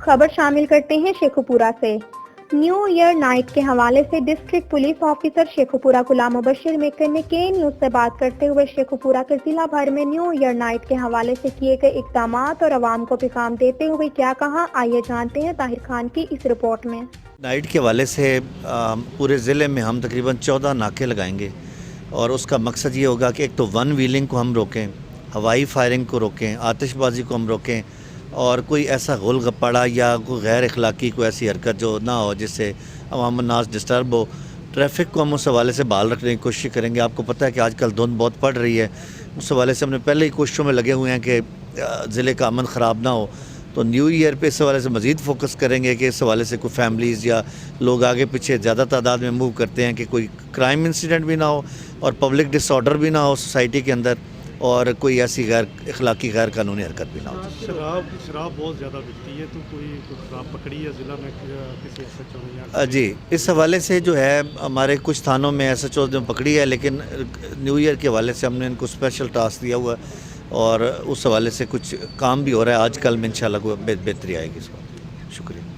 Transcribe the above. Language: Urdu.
خبر شامل کرتے ہیں شیخوپورہ سے۔ نیو ایئر نائٹ کے حوالے سے district police officer Sheikhupura Ghulam مبشر میکر نے کے نیوز سے بات کرتے ہوئے شیخوپورہ کے ضلع بھر میں نیو ایئر نائٹ کے حوالے سے کیے گئے اقدامات اور عوام کو پیغام دیتے ہوئے کیا کہا، آئیے جانتے ہیں طاہر خان کی اس رپورٹ میں۔ نائٹ کے حوالے سے پورے ضلع میں ہم تقریباً 14 ناکے لگائیں گے اور اس کا مقصد یہ ہوگا کہ ایک تو ون ویلنگ کو ہم روکیں، ہوائی فائرنگ کو روکیں، آتش بازی کو ہم روکیں اور کوئی ایسا غول گپاڑا یا کوئی غیر اخلاقی کوئی ایسی حرکت جو نہ ہو جس سے عوام الناس ڈسٹرب ہو۔ ٹریفک کو ہم اس حوالے سے بحال رکھنے کی کوشش کریں گے۔ آپ کو پتہ ہے کہ آج کل دھند بہت پڑ رہی ہے، اس حوالے سے ہم نے پہلے ہی کوششوں میں لگے ہوئے ہیں کہ ضلع کا امن خراب نہ ہو۔ تو نیو ایئر پہ اس حوالے سے مزید فوکس کریں گے کہ اس حوالے سے کوئی فیملیز یا لوگ آگے پیچھے زیادہ تعداد میں موو کرتے ہیں کہ کوئی کرائم انسیڈنٹ بھی نہ ہو اور پبلک ڈس آرڈر بھی نہ ہو سوسائٹی کے اندر اور کوئی ایسی غیر اخلاقی غیر قانونی حرکت بھی نہ ہو۔ شراب بہت زیادہ بکتی ہے تو کوئی شراب پکڑی ہے ضلع میں کسی ایس ایچ او نے؟ جی، اس حوالے سے جو ہے ہمارے کچھ تھانوں میں ایس ایچ او نے پکڑی ہے، لیکن نیو ایئر کے حوالے سے ہم نے ان کو اسپیشل ٹاسک دیا ہوا ہے اور اس حوالے سے کچھ کام بھی ہو رہا ہے۔ آج کل میں انشاءاللہ کوئی بہتری آئے گی اس کو۔ شکریہ۔